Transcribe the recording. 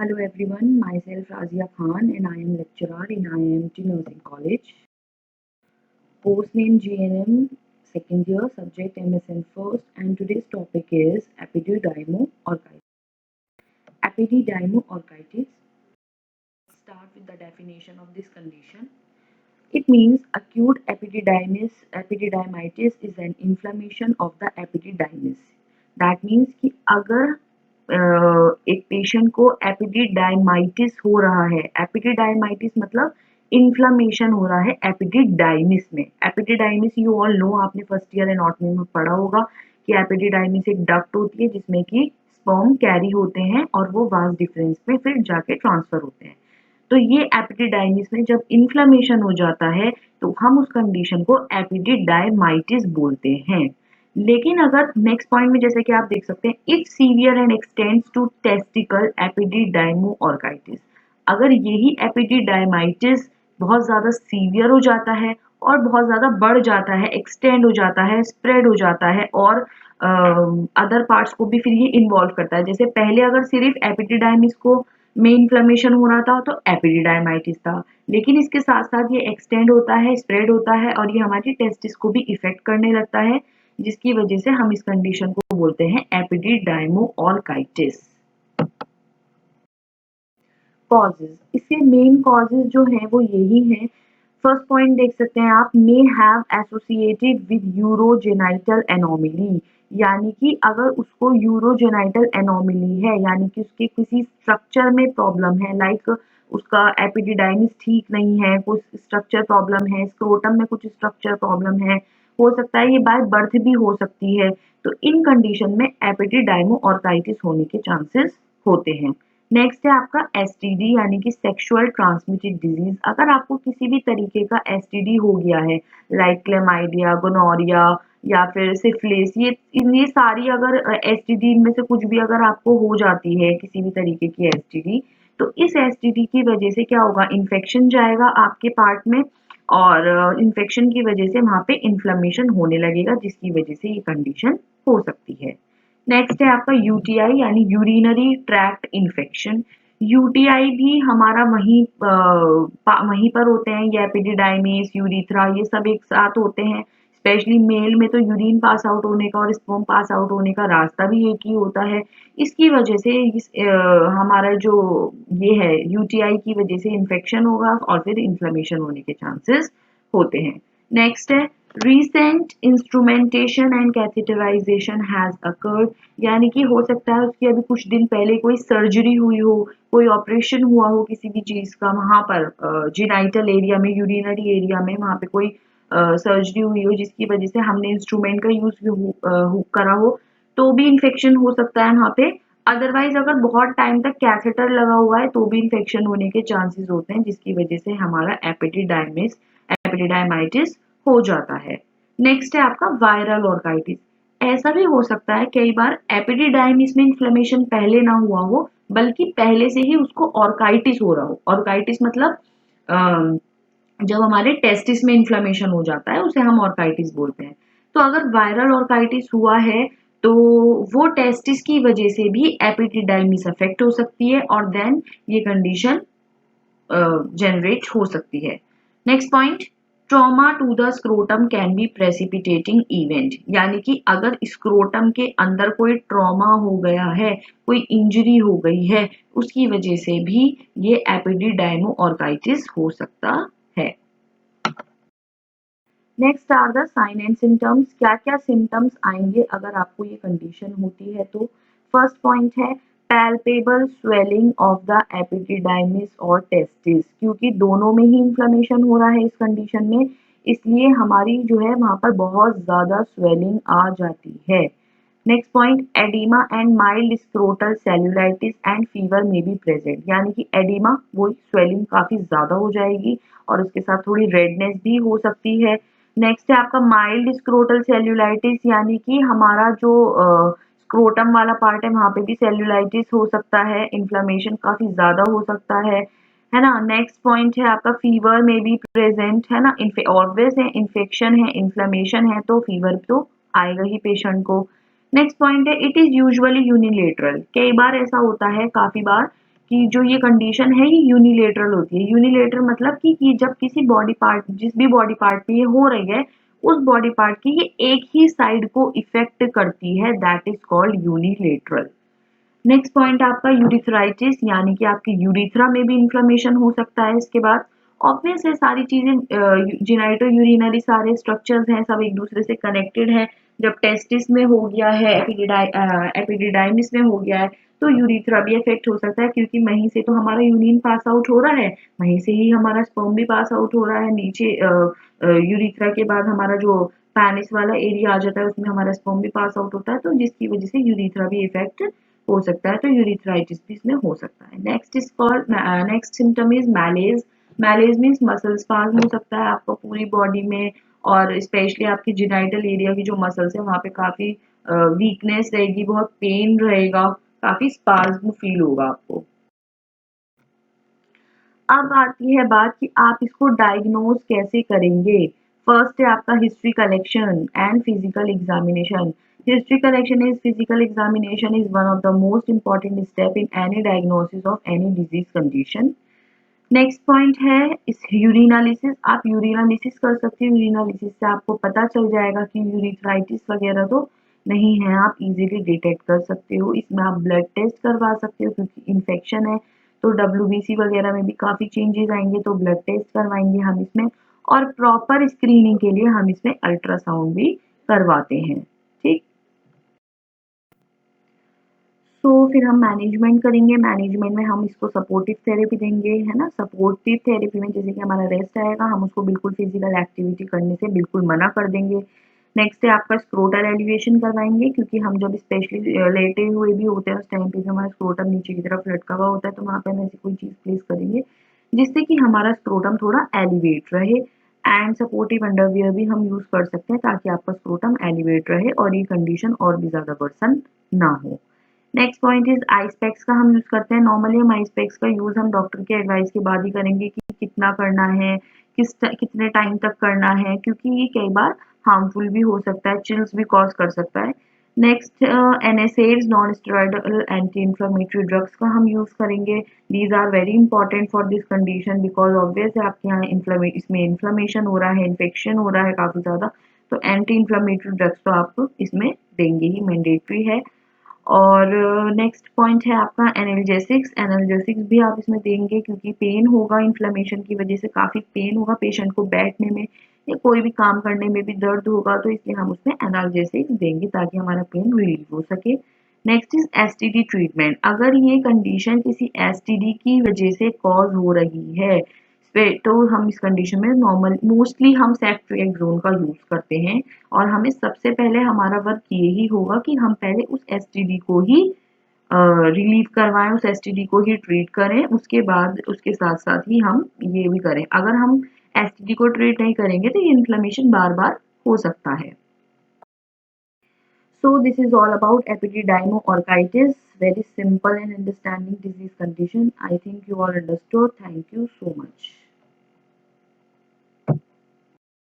Hello everyone, myself Razia Khan and I am lecturer in IIMT Nursing College. Post name GNM, second year, subject MSN first, and today's topic is epididymoorchitis. Epididymoorchitis. Start with the definition of this condition. It means acute epididymis. Epididymitis is an inflammation of the epididymis. That means कि अगर एक patient को एपिडिडाइमाइटिस हो रहा है, एपिडिडाइमाइटिस मतलब inflammation हो रहा है एपिडिडाइमिस में। एपिडिडाइमिस यू ऑल नो, आपने फर्स्ट ईयर एनाटॉमी में पढ़ा होगा कि एपिडिडाइमिस एक डक्ट होती है जिसमें कि स्पर्म कैरी होते हैं और वो वास डिफरेंस में फिर जाके ट्रांसफर होते हैं। तो ये एपिडिडाइमिस में जब इन्फ्लामेशन हो जाता है तो हम उस कंडीशन को एपिडिडाइमाइटिस बोलते हैं। लेकिन अगर नेक्स्ट पॉइंट में जैसे कि आप देख सकते हैं, if severe and extends to testicle epididymoorchitis, अगर यही एपिडिडाइमाइटिस बहुत ज्यादा सीवियर हो जाता है और बहुत ज्यादा बढ़ जाता है, एक्सटेंड हो जाता है, स्प्रेड हो जाता है और अदर पार्ट्स को भी फिर ये इन्वॉल्व करता है। जैसे पहले अगर सिर्फ एपिडिडाइमिस को में इन्फ्लेमेशन हो रहा था तो एपिडिडाइमाइटिस था, लेकिन इसके साथ साथ ये एक्सटेंड होता है, स्प्रेड होता है और ये हमारी टेस्टिस को भी इफेक्ट करने लगता है, जिसकी वजह से हम इस कंडीशन को बोलते हैं एपिडिडाइमोऑर्काइटिस। कॉजेज, इसके मेन कॉजेज जो हैं वो यही हैं। फर्स्ट पॉइंट देख सकते हैं आप, may have associated with urogenital anomaly, यानी कि अगर उसको यूरोजेनाइटल एनोमली है, यानी कि उसके किसी स्ट्रक्चर में प्रॉब्लम है, लाइक उसका एपिडिडाइमिस ठीक नहीं है, कुछ स्ट्रक्चर प्रॉब्लम है, स्क्रोटम में कुछ स्ट्रक्चर प्रॉब्लम है, हो सकता है ये बाय बर्थ भी हो सकती है, तो इन कंडीशन में एपिडिडाइमोऑर्काइटिस होने के चांसेस होते हैं। नेक्स्ट है आपका एसटीडी यानी कि सेक्सुअल ट्रांसमिटेड डिजीज। अगर आपको किसी भी तरीके का एसटीडी हो गया है, लाइक क्लेमाइडिया, गोनोरिया या फिर सिफिलिस, ये सारी अगर एसटीडी इनमें से कुछ भी अगर आपको हो जाती है, किसी भी तरीके की एसटीडी, तो इस एसटीडी की वजह से क्या होगा, इन्फेक्शन जाएगा आपके पार्ट में और इन्फेक्शन की वजह से वहां पे इन्फ्लेमेशन होने लगेगा, जिसकी वजह से ये कंडीशन हो सकती है। नेक्स्ट है आपका यूटीआई यानी यूरिनरी ट्रैक्ट इन्फेक्शन। यूटीआई भी हमारा वहीं पर होते हैं, ये एपिडिडाइमिस, यूरिथ्रा, ये सब एक साथ होते हैं। स्पेशली मेल में तो यूरिन पास आउट होने का और स्पर्म पास आउट होने का रास्ता भी एक ही होता है। इसकी वजह से हमारा जो ये है यूटीआई की वजह से इन्फेक्शन होगा और फिर इन्फ्लेमेशन होने के चांसेस होते हैं। नेक्स्ट है recent instrumentation and catheterization has occurred, यानी कि हो सकता है उसकी अभी कुछ दिन पहले कोई सर्जरी हुई हो, कोई ऑपरेशन हुआ हो किसी भी चीज का, वहां पर जिनाइटल एरिया में, यूरिनरी एरिया में वहां पे कोई सर्जरी हुई हो जिसकी वजह से हमने इंस्ट्रूमेंट का यूज भी करा हो, तो भी इन्फेक्शन हो सकता है वहां पे। अदरवाइज अगर बहुत टाइम तक कैथेटर लगा हुआ है तो भी इन्फेक्शन होने के चांसेस होते हैं, जिसकी वजह से हमारा एपिडिडाइमाइटिस हो जाता है। नेक्स्ट है आपका वायरल ऑर्काइटिस। ऐसा भी हो सकता है कई बार एपिडिडाइमिस में इन्फ्लेमेशन पहले ना हुआ हो, बल्कि पहले से ही उसको ऑर्काइटिस हो रहा हो। ऑर्काइटिस मतलब जब हमारे टेस्टिस में इन्फ्लेमेशन हो जाता है उसे हम ऑर्काइटिस बोलते हैं। तो अगर वायरल ऑर्काइटिस हुआ है तो वो टेस्टिस की वजह से भी एपिडिडाइमिस अफेक्ट हो सकती है और देन ये कंडीशन जनरेट हो सकती है। Next point, trauma to the scrotum can be precipitating event, यानी कि अगर स्क्रोटम के अंदर कोई ट्रॉमा हो गया है, कोई इंजरी हो गई है, उसकी वजह से भी ये एपिडिडाइमोऑर्काइटिस हो सकता है। Next are the sign and symptoms. क्या क्या सिम्टम्स आएंगे अगर आपको ये कंडीशन होती है तो फर्स्ट पॉइंट है palpable swelling of the epididymis और टेस्टिस, क्योंकि दोनों में ही इन्फ्लेमेशन हो रहा है इस कंडीशन में, इसलिए हमारी जो है वहां पर बहुत ज्यादा स्वेलिंग आ जाती है। Next point, oedema and mild scrotal cellulitis and fever में बी प्रेजेंट, यानी कि एडिमा वो स्वेलिंग काफी ज्यादा हो जाएगी और उसके साथ थोड़ी रेडनेस भी हो सकती है। नेक्स्ट है आपका माइल्ड स्क्रोटल सेल्यूलाइटिस, यानी कि हमारा जो स्क्रोटम वाला पार्ट है वहां पे भी सेल्यूलाइटिस हो सकता है, इन्फ्लेमेशन काफी ज्यादा हो सकता है ना। नेक्स्ट पॉइंट है आपका फीवर में भी प्रेजेंट, है ना। ऑब्वियस है, इन्फेक्शन है, इन्फ्लेमेशन है तो फीवर तो आएगा ही पेशेंट को। नेक्स्ट पॉइंट है इट इज यूजुअली यूनिलेटरल। कई बार ऐसा होता है, काफी बार, कि जो ये कंडीशन है ये यूनिलेटरल होती है। यूनिलेटरल मतलब कि जब किसी बॉडी पार्ट, जिस भी बॉडी पार्ट पे ये हो रही है, उस बॉडी पार्ट की ये एक ही साइड को इफेक्ट करती है, that is called unilateral. Next point आपका यूरिथ्राइटिस, यानी कि आपकी यूरिथ्रा में भी इन्फ्लेमेशन हो सकता है। इसके बाद ऑब्वियस है, सारी चीजें जेनाइटो यूरिनरी सारे स्ट्रक्चर्स हैं, सब एक दूसरे से कनेक्टेड हैं। जब टेस्टिस में हो गया है, एपिडिडाइमिस में हो गया है, तो यूरिथ्रा भी इफेक्ट हो सकता है, क्योंकि वहीं से तो हमारा यूरिन पास आउट हो रहा है, वहीं से ही हमारा स्पर्म भी पास आउट हो रहा है। नीचे यूरिथ्रा के बाद हमारा जो पैनिस वाला एरिया आ जाता है, उसमें हमारा स्पर्म भी पास आउट होता है, तो जिसकी वजह से यूरिथ्रा भी इफेक्ट हो सकता है। तो यूरिथ्राइटिस भी इसमें हो सकता है। Next symptom is malaise. Malaise means muscle spasm हो सकता है आपको पूरी बॉडी में, और स्पेशली आपकी जेनाइटल एरिया की जो मसल्स है वहाँ पे काफी वीकनेस रहेगी, बहुत पेन रहेगा, काफी स्पाज्म फील होगा आपको। अब आती है बात कि आप इसको डायग्नोज कैसे करेंगे। फर्स्ट है आपका history collection and physical examination. History collection is physical examination is one of the most important step in any diagnosis of any disease condition. Next point है इस यूरिनालिसिस। आप यूरिनालिसिस कर सकते हो, यूरिनालिसिस से आपको पता चल जाएगा कि यूरिथ्राइटिस वगैरह तो नहीं है, आप इजीली डिटेक्ट कर सकते हो। इसमें आप ब्लड टेस्ट करवा सकते हो, क्योंकि इन्फेक्शन है तो WBC वगैरह में भी काफी चेंजेस आएंगे, तो ब्लड टेस्ट करवाएंगे हम इसमें, और प्रॉपर स्क्रीनिंग के लिए हम इसमें अल्ट्रासाउंड भी करवाते हैं। ठीक, तो फिर हम मैनेजमेंट करेंगे। मैनेजमेंट में हम इसको सपोर्टिव थेरेपी देंगे, है ना। सपोर्टिव थेरेपी में जैसे कि हमारा रेस्ट आएगा, हम उसको बिल्कुल फिजिकल एक्टिविटी करने से बिल्कुल मना कर देंगे। नेक्स्ट है आपका स्क्रोटल एलिवेशन करवाएंगे, क्योंकि हम जब स्पेशली लेटे हुए भी होते हैं उस टाइम पे भी हमारा स्क्रोटम नीचे की तरफ लटका हुआ होता है, तो वहाँ पे हम ऐसी कोई चीज़ प्लेस करेंगे जिससे कि हमारा स्क्रोटम थोड़ा एलिवेट रहे। एंड सपोर्टिव अंडरवियर भी हम यूज़ कर सकते हैं, ताकि आपका स्क्रोटम एलिवेट रहे और ये कंडीशन और भी ज़्यादा वर्सन ना हो। Next point is ice packs का हम यूज करते हैं। नॉर्मली हम आइस पैक्स का यूज हम डॉक्टर के एडवाइस के बाद ही करेंगे कि कितना करना है, कितने टाइम तक करना है, क्योंकि ये कई बार हार्मफुल भी हो सकता है, चिल्स भी कॉज कर सकता है। Next NSAIDs, non steroidal anti inflammatory drugs का हम यूज करेंगे। These are very important for this condition, because obvious है आपके यहाँ इसमें इन्फ्लेमेशन हो रहा है, इन्फेक्शन हो रहा है काफी ज्यादा, तो एंटी इंफ्लेमेटरी ड्रग्स तो आप इसमें देंगे ही, मैंडेटरी है। और नेक्स्ट पॉइंट है आपका एनाल्जेसिक्स। एनाल्जेसिक्स भी आप इसमें देंगे, क्योंकि पेन होगा, इन्फ्लेमेशन की वजह से काफ़ी पेन होगा पेशेंट को, बैठने में या कोई भी काम करने में भी दर्द होगा, तो इसलिए हम उसमें एनाल्जेसिक्स देंगे ताकि हमारा पेन रिलीव हो सके। Next is STD treatment. अगर ये कंडीशन किसी STD की वजह से कॉज हो रही है, तो हम इस कंडीशन में नॉर्मल मोस्टली हम सेफ्ट्रिएक्सोन का यूज करते हैं, और हमें सबसे पहले हमारा वर्क ये ही होगा कि हम पहले उस STD को ही रिलीव करवाएं, उस STD को ही ट्रीट करें, उसके बाद उसके साथ साथ ही हम ये भी करें। अगर हम STD को ट्रीट नहीं करेंगे तो ये इन्फ्लेमेशन बार बार हो सकता है। So this is all about epididymoorchitis, very simple and understanding disease condition. I think you all understood. Thank you so much.